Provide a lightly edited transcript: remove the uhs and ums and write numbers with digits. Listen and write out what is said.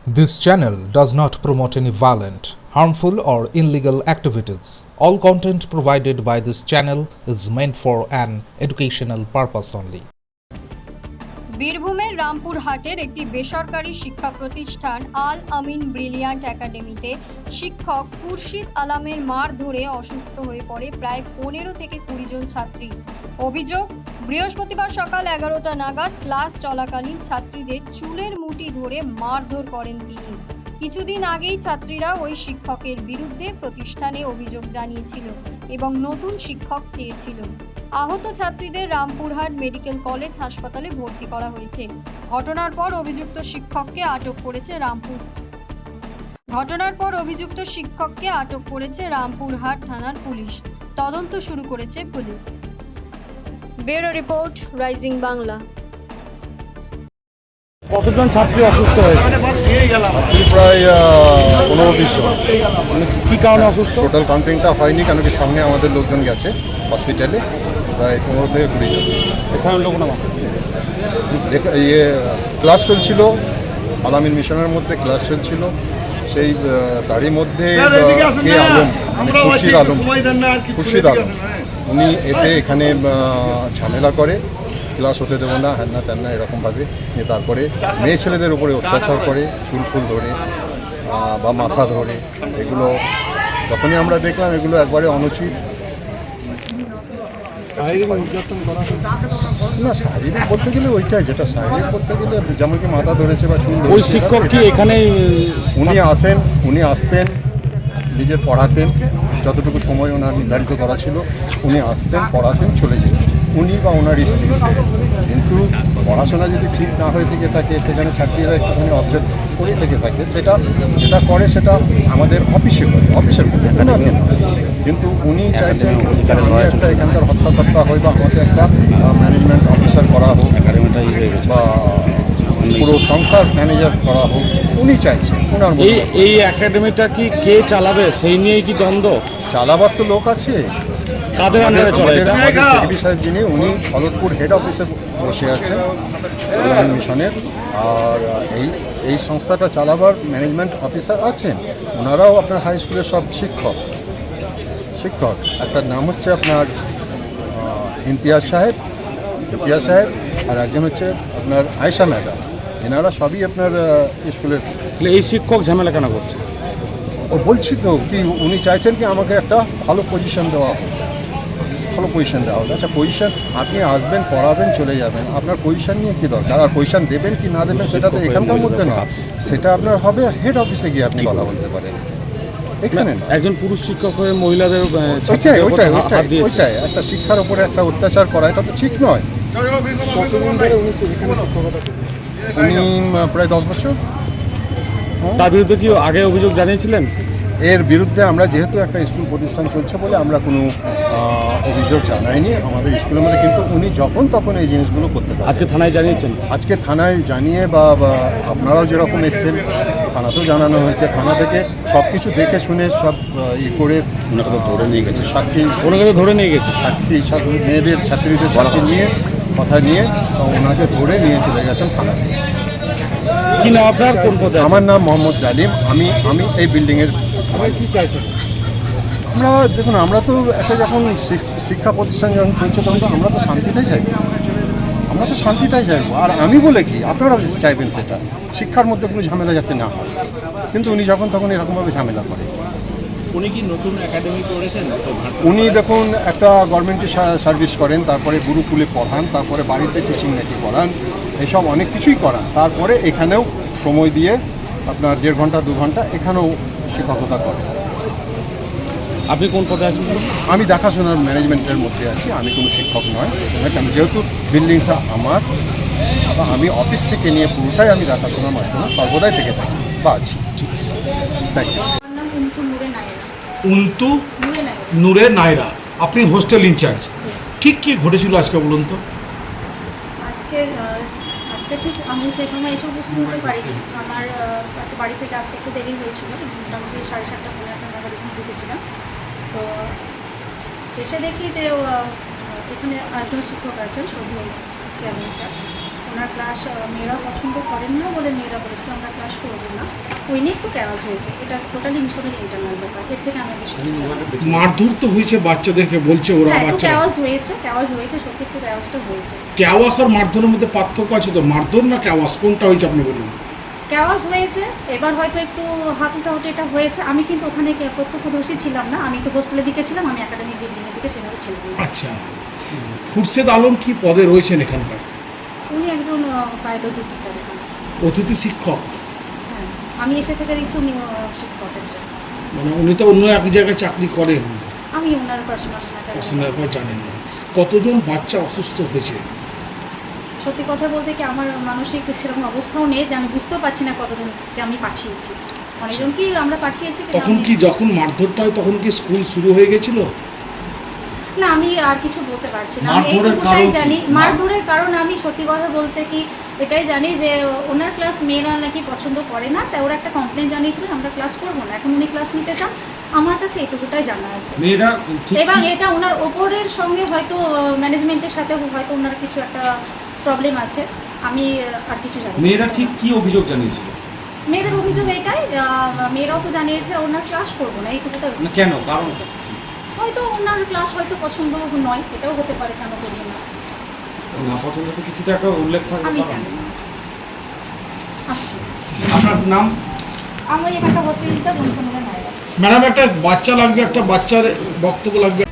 This channel does not promote any violent, harmful, or illegal activities. All content provided by this channel is meant for an educational purpose only. বীরভূমের রামপুরহাটের একটি বেসরকারি শিক্ষা প্রতিষ্ঠান আল আমিন brilliant একাডেমিতে শিক্ষক খুরশিদ আলমের মার ধরে অসুস্থ হয়ে পড়ে প্রায় 15 থেকে 20 জন ছাত্রী। অভিযোগ, বৃহস্পতিবার সকাল 11টা নাগাদ ক্লাস চলাকালীন ছাত্রীদের চুলের মুঠি ধরে মারধর করেন তিনি। কিছুদিন আগেই ছাত্রীরা ওই শিক্ষকের বিরুদ্ধে প্রতিষ্ঠানে অভিযোগ জানিয়েছিল এবং নতুন শিক্ষক চেয়েছিল। আহত ছাত্রীদের রামপুরহাট মেডিকেল কলেজ হাসপাতালে ভর্তি করা হয়েছে। ঘটনার পর অভিযুক্ত শিক্ষককে আটক করেছে রামপুরহাট থানার পুলিশ। তদন্ত শুরু করেছে police. Bureau report, rising Bangla. কতজন ছাত্রী অসুস্থ হয়েছে? প্রায় 15-20 জন। কি কারণে অসুস্থ? টোটাল কাউন্টিংটা হয়নি, কেন কি সঙ্গে আমাদের লোকজন গেছে হসপিটালে, প্রায় 15 থেকে 20 জন। এছাড়া লোক না ক্লাস চলছিল, আলামিন মিশনের মধ্যে ক্লাস চলছিল, সেই তারই মধ্যে খুরশিদ আলম উনি এসে এখানে ঝামেলা করে, ক্লাস হতে দেবো না, হ্যান না ত্যান না এরকমভাবে নিয়ে তারপরে মেয়ে ছেলেদের উপরে অত্যাচার করে, চুল ফুল ধরে বা মাথা ধরে, এগুলো যখনই আমরা দেখলাম এগুলো একবারে অনুচিত। না, শারীরিক বলতে গেলে ওইটাই, যেটা শারীরিক বলতে গেলে যেমন কি মাথা ধরেছে বা চুল ধরেছে। ওই শিক্ষক কি এখানে উনি আসতেন, নিজের পড়াতেন, যতটুকু সময় ওনার নির্ধারিত করা ছিল উনি আসতেন, পড়াতেন, চলে যেতেন, উনি বা ওনার স্ত্রী। কিন্তু পড়াশোনা যদি ঠিক না হয়ে থেকে থাকে, সেখানে ছাত্রীরা একটুখানি অবজেক্ট করে থেকে থাকে, যেটা করে সেটা আমাদের অফিসে করে, অফিসের মধ্যে ওনাকে। কিন্তু উনি চাইছেন একটা এখানকার হত্যা হয় বা আমাদের একটা ম্যানেজমেন্ট অফিসার করা হোক বা পুরো সংস্থার ম্যানেজার করা হোক, উনি চাইছেন। ওনার এই একাডেমিটা কি কে চালাবে সেই নিয়েই কি দ্বন্দ্ব? চালাবার তো লোক আছে। কাদের আন্ডারে চলে? আমাদের সেক্রেটারি সাহেব যিনি, উনি খলতপুর হেড অফিসে বসে আছেন আলামিন মিশনের, আর এই সংস্থাটা চালাবার ম্যানেজমেন্ট অফিসার আছেন, ওনারাও আপনার হাই স্কুলের সব শিক্ষক। একটা নাম হচ্ছে আপনার ইমতিয়াজ সাহেব, আর একজন হচ্ছে আপনার আয়েশা ম্যাডাম। এনারা সবই আপনার স্কুলের। এই শিক্ষক ঝামেলা কেন করছে? ও বলছি তো কি, উনি চাইছেন কি আমাকে একটা ভালো পজিশন দেওয়া হবে। আচ্ছা, পজিশন আপনি আসবেন, পড়াবেন, চলে যাবেন, আপনার পজিশন নিয়ে কী দরকার? আর পজিশন দেবেন কি না দেবেন সেটা তো এখানকার মধ্যে না, সেটা আপনার হবে হেড অফিসে গিয়ে আপনি কথা বলতে পারেন। এখানে একজন পুরুষ শিক্ষক হয়ে মহিলাদের ওইটাই একটা শিক্ষার উপরে একটা অত্যাচার করা, এটা তো ঠিক নয়। কতদিন ধরে উনি এখানে শিক্ষকতা করছেন? উনি প্রায় 10 বছর। তার বিরুদ্ধে কি আগে অভিযোগ জানিয়েছিলেন? এর বিরুদ্ধে আমরা যেহেতু একটা স্কুল প্রতিষ্ঠান চলছে বলে আমরা কোনো অভিযোগ জানাইনি আমাদের স্কুলের মধ্যে, কিন্তু উনি যখন তখন এই জিনিসগুলো করতে থাকেন। আজকে থানায় জানিয়েছেন? আজকে থানায় জানিয়ে বা আপনারাও যেরকম এসছেন, থানাতেও জানানো হয়েছে। থানা থেকে সব কিছু দেখে শুনে সব করে ওনাকে ধরে নিয়ে গেছে, সাক্ষী মেয়েদের ছাত্রীদের সাথে নিয়ে কথা নিয়ে ওনাকে ধরে নিয়ে চলে গেছেন থানাতে। কি না আপনার? আমার নাম মোহাম্মদ জালিম। আমি এই বিল্ডিংয়ের। কি চাইছেন? দেখুন, আমরা তো একটা যখন শিক্ষা প্রতিষ্ঠান যখন চলছে তখন তো আমরা তো শান্তিটাই চাইবো। আর আমি বলে কি, আপনারা চাইবেন সেটা, শিক্ষার মধ্যে কোনো ঝামেলা যাতে না হয়। কিন্তু উনি যখন তখন এরকমভাবে ঝামেলা করে। উনি কি নতুন একাডেমি করেছেন? উনি দেখুন একটা গভর্নমেন্টের সার্ভিস করেন, তারপরে গুরুকুলে পড়ান, তারপরে বাড়িতে টিচিং নাকি করান, এসব অনেক কিছুই করান। তারপরে এখানেও সময় দিয়ে আপনার 1.5 ঘন্টা 2 ঘন্টা এখানেও শিক্ষকতা করেন। আপনি কোন পদে আছেন? আমি দেখাশোনার ম্যানেজমেন্টের মধ্যে আছি, আমি কোনো শিক্ষক নয়। আমি যেহেতু বিল্ডিংটা আমার, আমি অফিস থেকে নিয়ে পুরোটাই আমি দেখাশোনার মাধ্যমে সর্বদাই থেকে থাকি বা আছি। Thank you. উন্তু নূরে নায়রা, আপনি হোস্টেল ইনচার্জ। ঠিক কি ঘটেছিল আজকে বলুন তো? আজকে ঠিক আমি সেই সময় এসে উপস্থিত হতে পারিনি। আমার একটা বাড়ি থেকে আসতে একটু দেরি হয়েছিল, মোটামুটি 7:30 পৌনে 8 নাগাদ এখানে ঢুকেছিলাম। তো এসে দেখি যে এখানে আরেকজন শিক্ষক আছেন, শ্রদ্ধেয় কেয়ামন স্যার, ওনার ক্লাস মেয়েরা পছন্দ করেন না বলে মেয়েরা বলেছিল আমরা ক্লাস করবো না, ওই নিয়ে একটু ক্যাওয়াজ হয়েছে। এটা টোটালি মিশনের ইন্টারনাল ব্যাপার, এর থেকে আমি বেশি কিছু জানি না। মারধর তো হয়েছে বাচ্চাদেরকে, বলছে ওরা হ্যাঁ, একটু বাচ্চা ক্যাওয়াজ হয়েছে, সত্যি একটু ক্যাওয়াজটা হয়েছে। ক্যাওয়াস আর মারধরের মধ্যে পার্থক্য আছে তো? মারধর না ক্যাওয়াস, কোনটা হয়েছে আপনি বলুন? ক্যাওয়াজ হয়েছে, এবার হয়তো একটু হাত উঠাউটি এটা হয়েছে। আমি কিন্তু ওখানে প্রত্যক্ষদর্শী ছিলাম না, আমি একটু হোস্টেলের দিকে ছিলাম, আমি একাডেমিক বিল্ডিংয়ের দিকে সেভাবে ছিলাম না। আচ্ছা, খুরশেদ আলম কি পদে রয়েছেন এখানকার? উনি একজন বায়োলজি টিচার এখানে। অতিথি শিক্ষক, হ্যাঁ, আমি এসে থেকে দেখছি উনি শিক্ষক একজন। মানে উনি তো অন্য এক জায়গায় চাকরি করেন, আমি ওনার পার্সোনাল পার্সোনাল ব্যাপার জানেন না। কতজন বাচ্চা অসুস্থ হয়েছে? সত্যি কথা বলতে কি আমার মানসিক সেরকম অবস্থাও নেই যে আমি বুঝতেও পারছি না কতজনকে আমি পাঠিয়েছি, অনেকজনকেই আমরা পাঠিয়েছি। কিন্তু তখন আমি- কি যখন মারধরটা হয় তখন কি স্কুল শুরু হয়ে গেছিল? না, আমি আর কিছু বলতে পারছি না। আমি মারধরের এইটুকুটাই কারণ কি? জানি, মারধরের কারণ আমি সত্যি কথা বলতে কি এটাই জানি যে ওনার ক্লাস মেয়েরা নাকি পছন্দ করে না, তাই ওরা একটা কমপ্লেন জানিয়েছিল আমরা ক্লাস করবো না, এখন উনি ক্লাস নিতে চান। আমার কাছে এইটুকুটাই জানা আছে। মেয়েরা ঠিক এবং এটা ওনার ওপরের সঙ্গে হয়তো ম্যানেজমেন্টের সাথে হয়তো ওনার কিছু একটা প্রবলেম আছে, আমি আর কিছু জানি না। মেয়েরা ঠিক কি অভিযোগ জানিয়েছিল? মেয়েদের অভিযোগ এটাই, মেয়েরাও তো জানিয়েছে ওনার ক্লাস করবো না, এইটুকুটা না কেন, কারণ হয়তো ওনার ক্লাস হয়তো পছন্দ নয়, এটাও হতে পারে, কেন করবো না না পছন্দ তো কিছুতে একটা উল্লেখ থাকবে। আমি কারণ। জানি না। আসছি, আপনার নাম? আমরা এখানটা হোস্টেল টিচার বন্ধু নাইরা। ম্যাডাম, একটা বাচ্চা লাগবে, একটা বাচ্চার বক্তব্য লাগবে।